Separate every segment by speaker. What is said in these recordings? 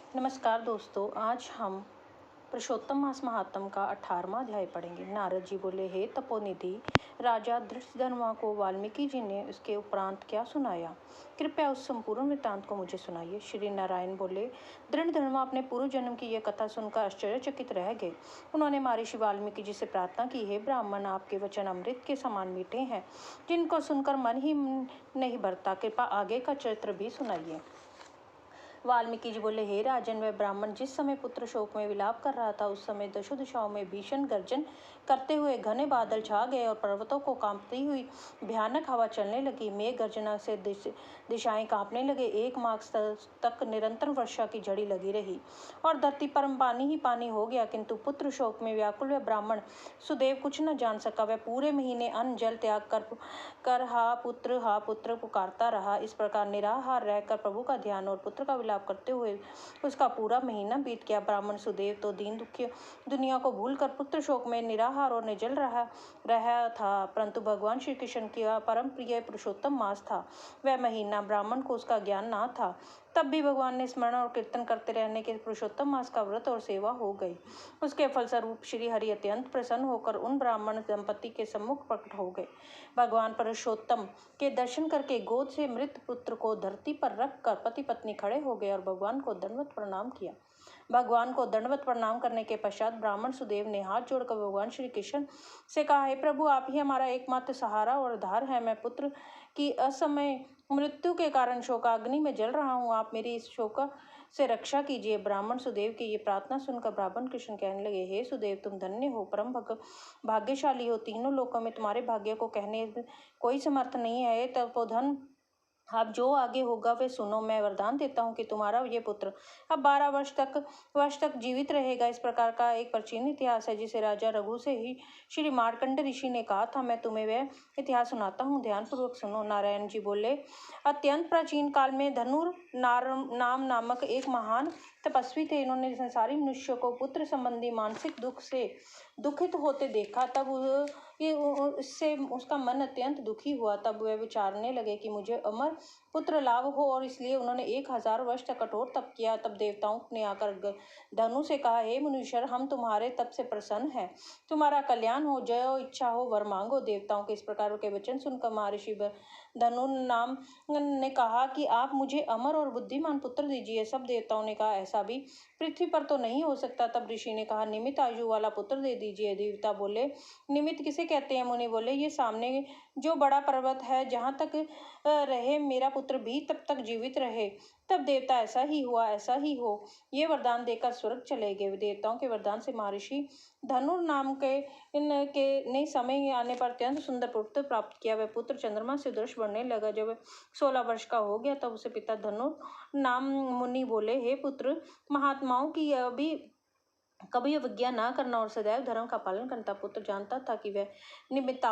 Speaker 1: नमस्कार दोस्तों, आज हम पुरुषोत्तम मास महात्म का 18वां अध्याय पढ़ेंगे। नारद जी बोले, हे तपोनिधि राजा धृतधर्मा को वाल्मीकि जी ने उसके उपरांत क्या सुनाया, कृपया उस संपूर्ण वृत्तांत को मुझे सुनाइए। श्री नारायण बोले, धृतधर्मा अपने पूर्व जन्म की यह कथा सुनकर आश्चर्यचकित रह गए। उन्होंने महर्षि वाल्मीकि जी से प्रार्थना की, हे ब्राह्मण, आपके वचन अमृत के समान मीठे हैं, जिनको सुनकर मन ही नहीं भरता, कृपा आगे का चरित्र भी सुनाइए। वाल्मीकि जी बोले, हे राजन, वह ब्राह्मण जिस समय पुत्र शोक में विलाप कर रहा था, उस समय दशों दिशाओं में भीषण गर्जन करते हुए घने बादल छा गए और पर्वतों को कांपती हुई भयानक हवा चलने लगी। मेघ गर्जना से दिशाएं कांपने लगे। 1 मास तक निरंतर वर्षा की झड़ी लगी रही और धरती पर पानी ही पानी हो गया। किंतु पुत्र शोक में व्याकुल वह ब्राह्मण सुदेव कुछ न जान सका। वह पूरे महीने अन्न जल त्याग कर हा पुत्र पुकारता रहा। इस प्रकार निराहार रहकर प्रभु का ध्यान और पुत्र का विलाप करते हुए उसका पूरा महीना बीत गया। ब्राह्मण सुदेव तो दीन दुखी दुनिया को भूलकर पुत्र शोक में निराहार और निर्जल रहा था, परंतु भगवान श्री कृष्ण की परम प्रिय पुरुषोत्तम मास था। वह महीना ब्राह्मण को उसका ज्ञान ना था, तब भी भगवान ने स्मरण और कीर्तन करते रहने के पुरुषोत्तम मास का व्रत और सेवा हो गई। उसके फलस्वरूप श्री हरि अत्यंत प्रसन्न होकर उन ब्राह्मण दंपति के सम्मुख प्रकट हो गए। भगवान पुरुषोत्तम के दर्शन करके गोद से मृत पुत्र को धरती पर रखकर पति पत्नी खड़े हो गए और भगवान को दंडवत प्रणाम किया। भगवान को दंडवत प्रणाम करने के पश्चात ब्राह्मण सुदेव ने हाथ जोड़कर भगवान श्री कृष्ण से कहा, हे प्रभु, आप ही हमारा एकमात्र सहारा और आधार है। मैं पुत्र की असमय मृत्यु के कारण शोकाग्नि में जल रहा हूँ। आप मेरी इस शोक से रक्षा कीजिए। ब्राह्मण सुदेव की ये प्रार्थना सुनकर ब्राह्मण कृष्ण कहने लगे, हे सुदेव, तुम धन्य हो, परम भाग्यशाली हो। तीनों लोकों में तुम्हारे भाग्य को कहने कोई समर्थ नहीं है। तपोधन, आप जो आगे होगा वे सुनो। मैं वरदान देता हूँ कि तुम्हारा ये पुत्र अब 12 वर्ष तक जीवित रहेगा। इस प्रकार का एक प्राचीन इतिहास है, जिसे राजा रघु से ही श्री मार्कंड ऋषि ने कहा था। मैं तुम्हें वह इतिहास सुनाता हूँ, ध्यानपूर्वक सुनो। नारायण जी बोले, अत्यंत प्राचीन काल में धनुर नामक एक महान तपस्वी थे। इन्होंने संसारी मनुष्यों को पुत्र संबंधी मानसिक दुख से दुखित होते देखा। तब इससे उसका मन अत्यंत दुखी हुआ। तब वह विचारने लगे कि मुझे अमर पुत्र लाभ हो, और इसलिए उन्होंने 1000 वर्ष तक कठोर तप किया। तब देवताओं ने आकर धनु से कहा, हे मनुष्य, हम तुम्हारे तप से प्रसन्न हैं, तुम्हारा कल्याण हो, जो इच्छा हो वर मांगो। देवताओं के इस प्रकार के वचन सुनकर महर्षि धनु नाम ने कहा कि आप मुझे अमर और बुद्धिमान पुत्र दीजिए। सब देवताओं ने कहा, ऐसा भी पृथ्वी पर तो नहीं हो सकता। तब ऋषि ने कहा, निमित आयु वाला पुत्र दे दीजिए। देवता बोले, निमित किसे कहते हैं? मुनि बोले, ये सामने जो बड़ा पर्वत है, जहाँ तक रहे मेरा पुत्र भी तब तक जीवित रहे। तब देवता, ऐसा ही हुआ, ऐसा ही हो, ये वरदान देकर स्वर्ग चले गए। देवताओं के वरदान से महर्षि धनुर नाम के ने समय आने पर अत्यंत सुंदर पुत्र प्राप्त किया। वह पुत्र चंद्रमा से दृश्य बढ़ने लगा। जब 16 वर्ष का हो गया तब उसे पिता धनुर नाम मुनि बोले, हे पुत्र, महात्माओं की कभी अवज्ञा ना करना और सदैव धर्म का पालन करता। पुत्र जानता था कि वह निमित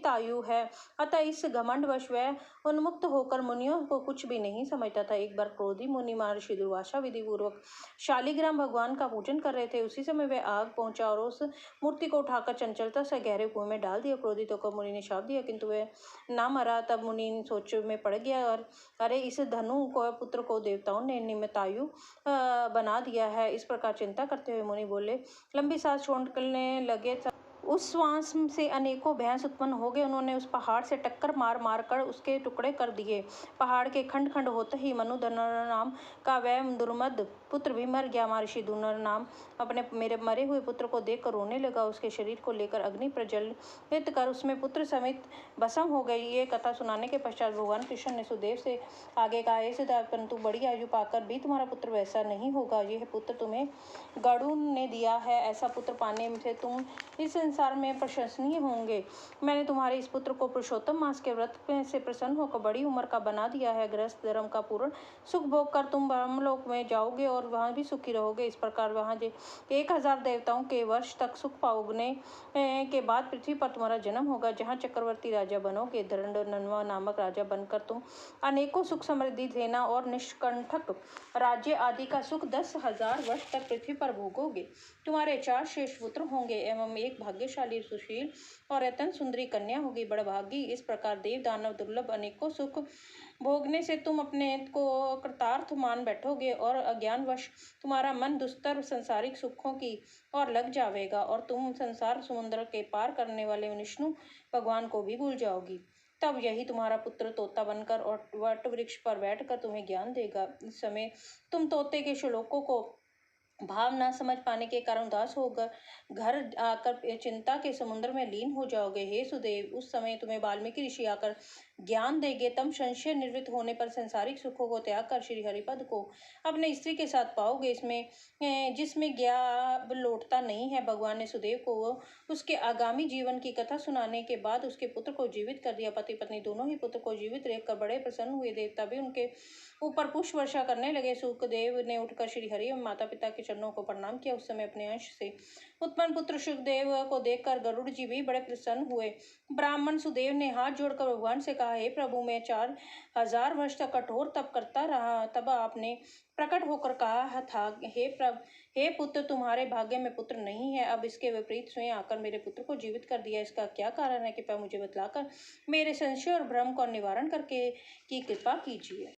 Speaker 1: आयु है, अतः इस घमंडवश वह उन्मुक्त होकर मुनियों को कुछ भी नहीं समझता था। एक बार क्रोधी मुनि महर्षि दुर्वासा विधि पूर्वक शालिग्राम भगवान का पूजन कर रहे थे। उसी समय वह आग पहुंचा और उस मूर्ति को उठाकर चंचलता से गहरे कुएं में डाल दिया। क्रोधित होकर मुनि ने शाप दिया, किंतु वह ना मरा। तब मुनि सोच में पड़ गया, और अरे, इस धनु को पुत्र को देवताओं ने निमितायु बना दिया है। इस प्रकार चिंता करते हुए मुनि बोले, लंबी सांस छोड़ने लगे। उस श्वास से अनेकों भैंस उत्पन्न हो गए। उन्होंने उस पहाड़ से टक्कर मार कर उसके टुकड़े कर दिए। पहाड़ के खंड खंड होते ही मनुधनुर नाम का वह दुर्मद पुत्र भी मर गया। महर्षि धनुर नाम अपने मेरे मरे हुए पुत्र को देखकर रोने लगा। उसके शरीर को लेकर अग्नि प्रज्वलित कर उसमें पुत्र समेत भस्म हो गई। ये कथा सुनाने के पश्चात भगवान कृष्ण ने सुदेव से आगे कहा, हे सिद्धार्थ, परंतु बड़ी आयु पाकर भी तुम्हारा पुत्र वैसा नहीं होगा। यह पुत्र तुम्हें गरुड़ ने दिया है। ऐसा पुत्र पाने से तुम इस संसार में प्रशंसनीय होंगे। मैंने तुम्हारे इस पुत्र को पुरुषोत्तम मास के व्रत से प्रसन्न होकर बड़ी उम्र का बना दिया है। गृहस्थ धर्म का पूर्ण सुख भोग कर तुम ब्रह्मलोक में जाओगे और वहां भी सुखी रहोगे। इस प्रकार वहां 1000 देवताओं के वर्ष तक सुख पाओगे के बाद पृथ्वी पर तुम्हारा जन्म होगा, जहाँ चक्रवर्ती राजा बनोगे। धरण्डनवा नामक राजा बनकर तुम अनेकों सुख समृद्धि, सेना और निष्कंटक राज्य आदि का सुख 10,000 वर्ष तक पृथ्वी पर भोगोगे। तुम्हारे 4 श्रेष्ठ पुत्र होंगे एवं एक भाग्यशाली, सुशील और अत्यंत सुंदरी कन्या होगी। बड़भागी। इस प्रकार देव दानव दुर्लभ अनेकों सुख भोगने से तुम अपने को कृतार्थ मान बैठोगे और अज्ञानवश तुम्हारा मन दुस्तर संसारिक सुखों की ओर लग जाएगा और तुम संसार समुद्र के पार करने वाले विष्णु भगवान को भी भूल जाओगी। तब यही तुम्हारा पुत्र तोता बनकर और वट वृक्ष पर बैठकर तुम्हें ज्ञान देगा। इस समय तुम तोते के श्लोकों को भाव ना समझ पाने के कारण उदास होकर घर आकर चिंता के समुद्र में लीन हो जाओगे। हे सुदेव, उस समय तुम्हें वाल्मीकि ऋषि आकर ज्ञान देंगे। तम संशय निवृत्त होने पर संसारिक सुखों को त्याग कर श्री हरिपद को अपने स्त्री के साथ पाओगे, इसमें जिसमें ज्ञान लौटता नहीं है। भगवान ने सुदेव को उसके आगामी जीवन की कथा सुनाने के बाद उसके पुत्र को जीवित कर दिया। पति पत्नी दोनों ही पुत्र को जीवित देखकर बड़े प्रसन्न हुए। देवता भी उनके ऊपर पुष्प वर्षा करने लगे। सुखदेव ने उठकर श्री हरि एवं माता पिता के चरणों को प्रणाम किया। उस समय अपने अंश से उत्पन्न पुत्र सुखदेव को देखकर गरुड़ जी भी बड़े प्रसन्न हुए। ब्राह्मण सुदेव ने हाथ जोड़कर भगवान से कहा, हे प्रभु, मैं 4000 वर्ष तक कठोर तप करता रहा, तब आपने प्रकट होकर कहा था, हे पुत्र, तुम्हारे भाग्य में पुत्र नहीं है। अब इसके विपरीत स्वयं आकर मेरे पुत्र को जीवित कर दिया। इसका क्या कारण है? कृपया मुझे बतलाकर मेरे संशय और भ्रम का निवारण करके की कृपा कीजिए।